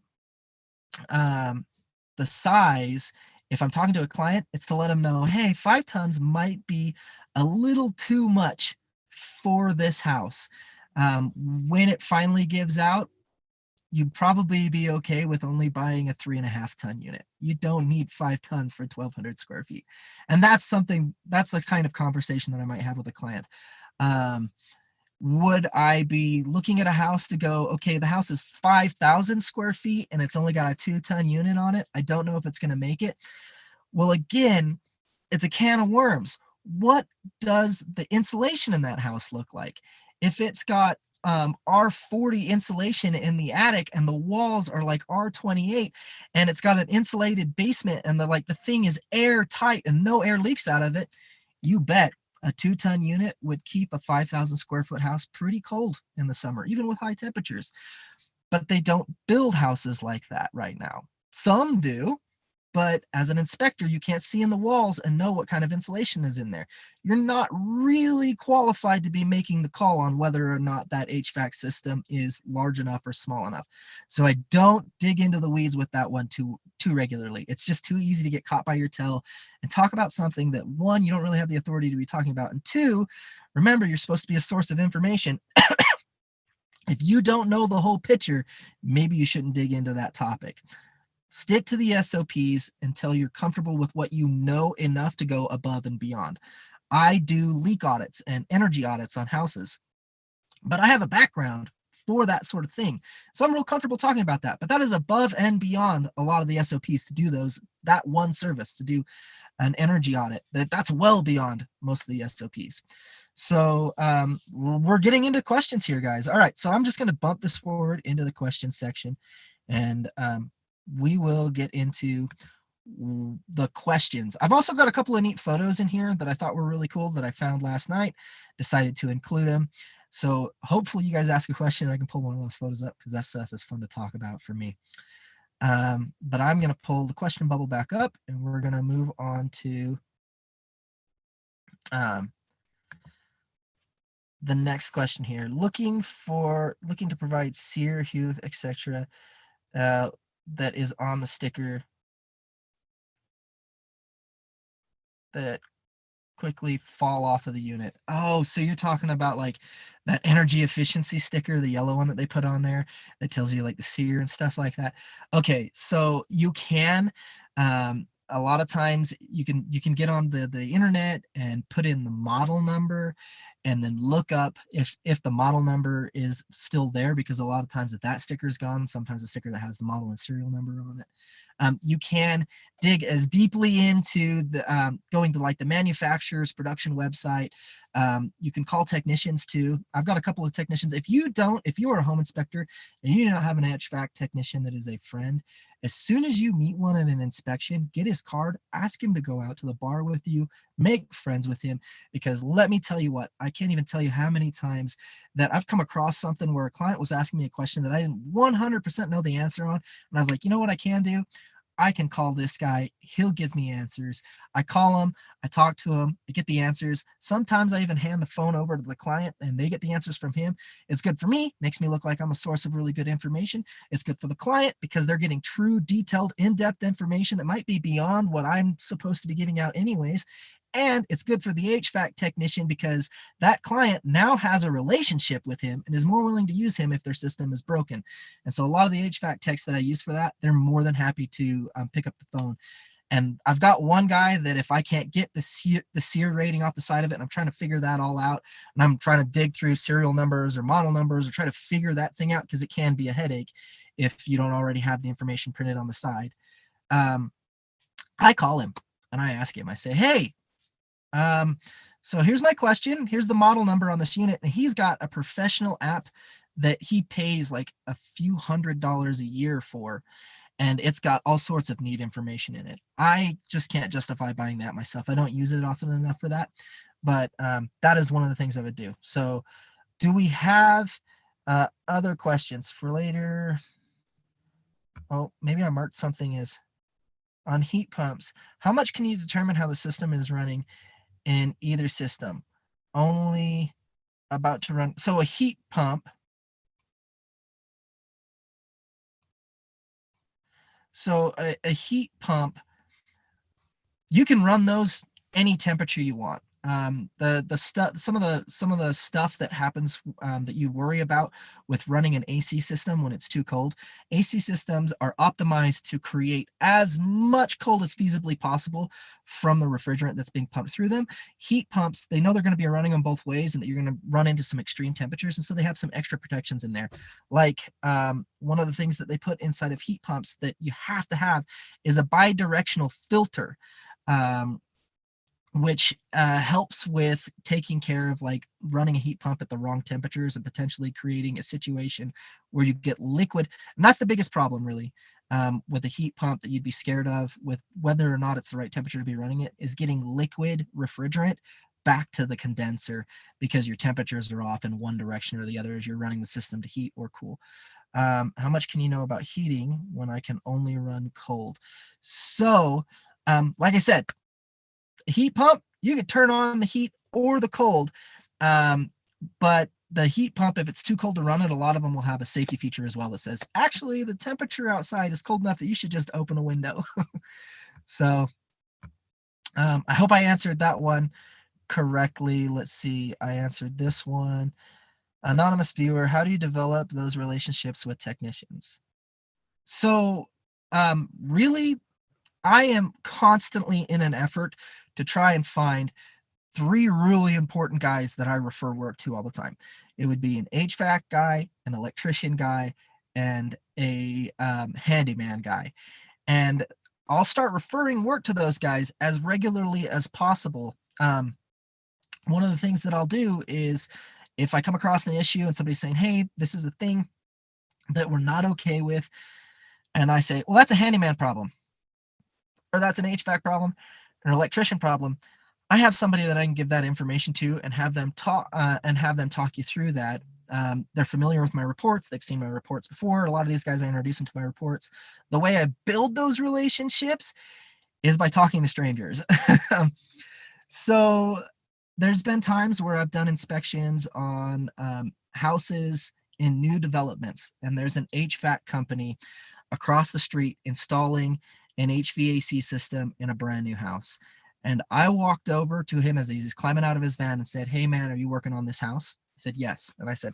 the size, if I'm talking to a client, it's to let them know, hey, 5 tons might be a little too much for this house. When it finally gives out, you'd probably be okay with only buying a 3.5-ton unit. You don't need 5 tons for 1,200 square feet. And that's the kind of conversation that I might have with a client. Would I be looking at a house to go, okay, the house is 5,000 square feet and it's only got a 2-ton unit on it. I don't know if it's going to make it. Well, again, it's a can of worms. What does the insulation in that house look like? If it's got R40 insulation in the attic and the walls are like R28 and it's got an insulated basement and the thing is airtight and no air leaks out of it, you bet a 2-ton unit would keep a 5,000 square foot house pretty cold in the summer, even with high temperatures. But they don't build houses like that right now. Some do, but as an inspector, you can't see in the walls and know what kind of insulation is in there. You're not really qualified to be making the call on whether or not that HVAC system is large enough or small enough. So I don't dig into the weeds with that one too regularly. It's just too easy to get caught by your tail and talk about something that, one, you don't really have the authority to be talking about, and two, remember, you're supposed to be a source of information. If you don't know the whole picture, maybe you shouldn't dig into that topic. Stick to the SOPs until you're comfortable with what you know enough to go above and beyond. I do leak audits and energy audits on houses, but I have a background for that sort of thing. So I'm real comfortable talking about that, but that is above and beyond a lot of the SOPs to do that one service, to do an energy audit. That's well beyond most of the SOPs. So we're getting into questions here, guys. All right, so I'm just going to bump this forward into the question section, and we will get into the questions. I've also got a couple of neat photos in here that I thought were really cool that I found last night, decided to include them. So hopefully you guys ask a question and I can pull one of those photos up because that stuff is fun to talk about for me. But I'm going to pull the question bubble back up and we're going to move on to the next question here. Looking to provide SEER, HUV, etc. That is on the sticker that quickly fall off of the unit. Oh, so you're talking about like that energy efficiency sticker, the yellow one that they put on there that tells you like the SEER and stuff like that. Okay, so you can a lot of times you can get on the internet and put in the model number and then look up if the model number is still there, because a lot of times if that sticker is gone, sometimes the sticker that has the model and serial number on it. You can dig as deeply into the going to like the manufacturer's production website. You can call technicians too. I've got a couple of technicians. If you are a home inspector and you do not have an HVAC technician that is a friend, as soon as you meet one at an inspection, get his card, ask him to go out to the bar with you, make friends with him, because let me tell you what, I can't even tell you how many times that I've come across something where a client was asking me a question that I didn't 100% know the answer on. And I was like, you know what I can do? I can call this guy. He'll give me answers. I call him, I talk to him, I get the answers. Sometimes I even hand the phone over to the client and they get the answers from him. It's good for me, makes me look like I'm a source of really good information. It's good for the client because they're getting true, detailed, in-depth information that might be beyond what I'm supposed to be giving out anyways. And it's good for the HVAC technician because that client now has a relationship with him and is more willing to use him if their system is broken. And so a lot of the HVAC techs that I use for that, they're more than happy to pick up the phone. And I've got one guy that if I can't get the SEER rating off the side of it, and I'm trying to figure that all out, and I'm trying to dig through serial numbers or model numbers or try to figure that thing out because it can be a headache if you don't already have the information printed on the side. I call him and I ask him, I say, hey, so here's my question. Here's the model number on this unit. And he's got a professional app that he pays like a few $100s a year for. And it's got all sorts of neat information in it. I just can't justify buying that myself. I don't use it often enough for that. But that is one of the things I would do. So do we have other questions for later? Oh, maybe I marked something as on heat pumps. How much can you determine how the system is running in either system? Only about to run. So a heat pump. So a heat pump, you can run those any temperature you want. The stuff, some of the stuff that happens that you worry about with running an AC system when it's too cold. AC systems are optimized to create as much cold as feasibly possible from the refrigerant that's being pumped through them. Heat pumps, they know they're going to be running them both ways and that you're going to run into some extreme temperatures, and so they have some extra protections in there. Like one of the things that they put inside of heat pumps that you have to have is a bidirectional filter. Which helps with taking care of like running a heat pump at the wrong temperatures and potentially creating a situation where you get liquid. And that's the biggest problem really with a heat pump that you'd be scared of with whether or not it's the right temperature to be running it is getting liquid refrigerant back to the condenser because your temperatures are off in one direction or the other as you're running the system to heat or cool. How much can you know about heating when I can only run cold? So like I said, heat pump, you can turn on the heat or the cold, but the heat pump, if it's too cold to run it, a lot of them will have a safety feature as well that says actually the temperature outside is cold enough that you should just open a window. So I hope I answered that one correctly. Let's see, I answered this one. Anonymous viewer, how do you develop those relationships with technicians? So really, I am constantly in an effort to try and find 3 really important guys that I refer work to all the time. It would be an HVAC guy, an electrician guy, and a handyman guy. And I'll start referring work to those guys as regularly as possible. One of the things that I'll do is if I come across an issue and somebody's saying, hey, this is a thing that we're not okay with, and I say, well, that's a handyman problem, or that's an HVAC problem, an electrician problem, I have somebody that I can give that information to and have them talk you through that. They're familiar with my reports. They've seen my reports before. A lot of these guys, I introduce them to my reports. The way I build those relationships is by talking to strangers. So there's been times where I've done inspections on houses in new developments, and there's an HVAC company across the street installing an HVAC system in a brand new house. And I walked over to him as he's climbing out of his van and said, hey man, are you working on this house? He said, yes. And I said,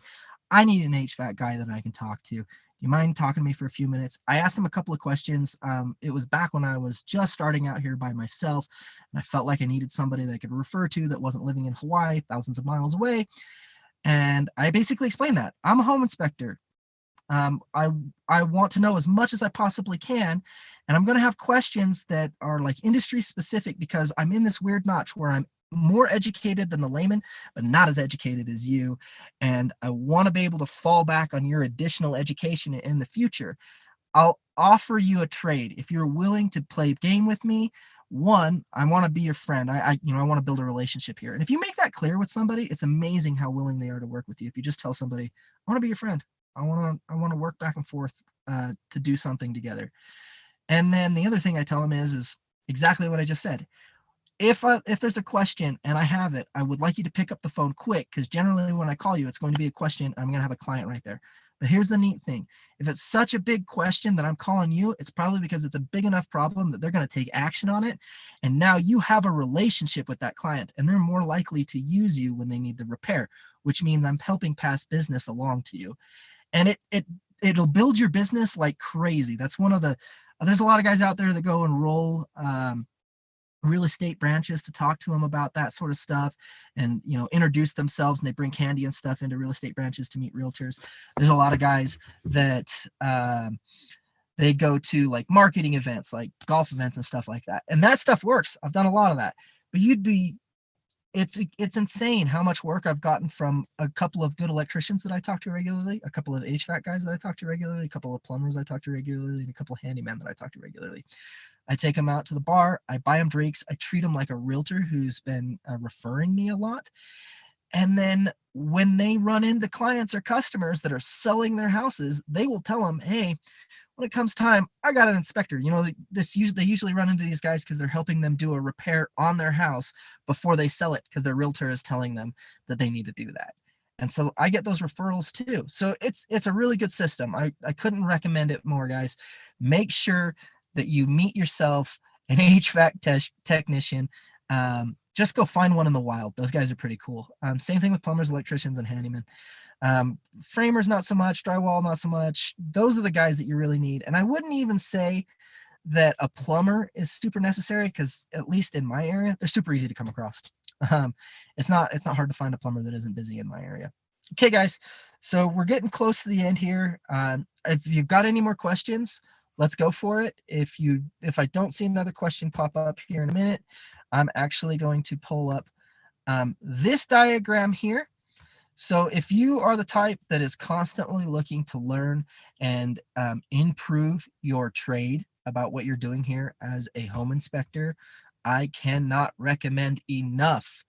I need an HVAC guy that I can talk to. Do you mind talking to me for a few minutes? I asked him a couple of questions. It was back when I was just starting out here by myself, and I felt like I needed somebody that I could refer to that wasn't living in Hawaii, thousands of miles away. And I basically explained that. I'm a home inspector. I want to know as much as I possibly can, and I'm going to have questions that are like industry specific because I'm in this weird notch where I'm more educated than the layman, but not as educated as you, and I want to be able to fall back on your additional education in the future. I'll offer you a trade. If you're willing to play game with me, one, I want to be your friend. I want to build a relationship here. And if you make that clear with somebody, it's amazing how willing they are to work with you. If you just tell somebody, I want to be your friend. I want to work back and forth to do something together. And then the other thing I tell them is exactly what I just said. If there's a question and I have it, I would like you to pick up the phone quick, because generally when I call you, it's going to be a question. I'm going to have a client right there. But here's the neat thing. If it's such a big question that I'm calling you, it's probably because it's a big enough problem that they're going to take action on it. And now you have a relationship with that client, and they're more likely to use you when they need the repair, which means I'm helping pass business along to you. And it'll build your business like crazy. That's one of the, there's a lot of guys out there that go and roll real estate branches to talk to them about that sort of stuff, and introduce themselves, and they bring candy and stuff into real estate branches to meet realtors. There's a lot of guys that they go to like marketing events, like golf events and stuff like that, and that stuff works. I've done a lot of that. But it's insane how much work I've gotten from a couple of good electricians that I talk to regularly, a couple of HVAC guys that I talk to regularly, a couple of plumbers I talk to regularly, and a couple of handymen that I talk to regularly. I take them out to the bar, I buy them drinks, I treat them like a realtor who's been referring me a lot. And then when they run into clients or customers that are selling their houses, they will tell them, hey, when it comes time, I got an inspector. They usually run into these guys because they're helping them do a repair on their house before they sell it, because their realtor is telling them that they need to do that. And so I get those referrals too. So it's a really good system. I couldn't recommend it more, guys. Make sure that you meet yourself an HVAC technician. Just go find one in the wild. Those guys are pretty cool. Same thing with plumbers, electricians, and handymen. Framers, not so much. Drywall, not so much. Those are the guys that you really need. And I wouldn't even say that a plumber is super necessary, because at least in my area, they're super easy to come across. It's not hard to find a plumber that isn't busy in my area. Okay, guys, so we're getting close to the end here. If you've got any more questions, let's go for it. If I don't see another question pop up here in a minute, I'm actually going to pull up this diagram here. So if you are the type that is constantly looking to learn and improve your trade about what you're doing here as a home inspector, I cannot recommend enough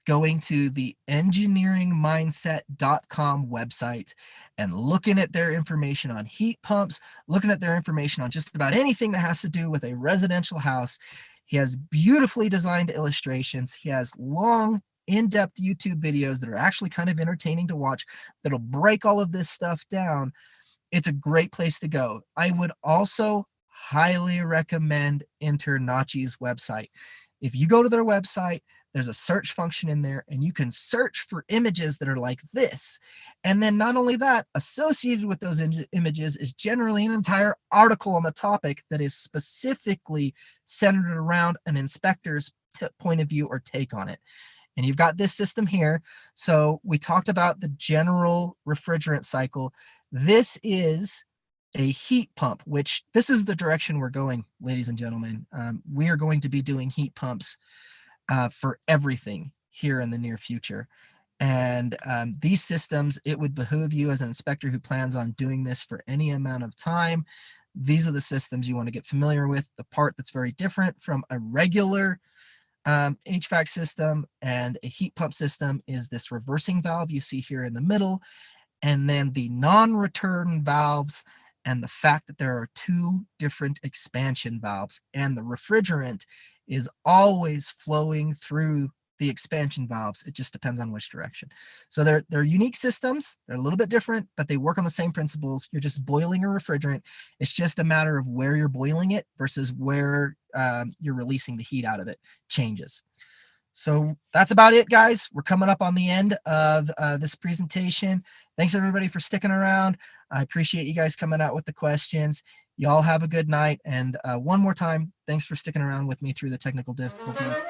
going to the engineeringmindset.com website and looking at their information on heat pumps, looking at their information on just about anything that has to do with a residential house. He has beautifully designed illustrations. He has long, in-depth YouTube videos that are actually kind of entertaining to watch, that'll break all of this stuff down. It's a great place to go. I would also highly recommend InterNACHI's website. If you go to their website, there's a search function in there, and you can search for images that are like this. And then not only that, associated with those images is generally an entire article on the topic that is specifically centered around an inspector's point of view or take on it. And you've got this system here. So we talked about the general refrigerant cycle. This is a heat pump, which this is the direction we're going, ladies and gentlemen. We are going to be doing heat pumps for everything here in the near future. And these systems, it would behoove you as an inspector who plans on doing this for any amount of time. These are the systems you want to get familiar with. The part that's very different from a regular HVAC system and a heat pump system is this reversing valve you see here in the middle, and then the non-return valves, and the fact that there are two different expansion valves, and the refrigerant is always flowing through the expansion valves. It just depends on which direction. So they're unique systems. They're a little bit different, but they work on the same principles. You're just boiling a refrigerant. It's just a matter of where you're boiling it versus where you're releasing the heat out of it changes. So that's about it, guys. We're coming up on the end of this presentation. Thanks everybody for sticking around. I appreciate you guys coming out with the questions. Y'all have a good night. And one more time, thanks for sticking around with me through the technical difficulties.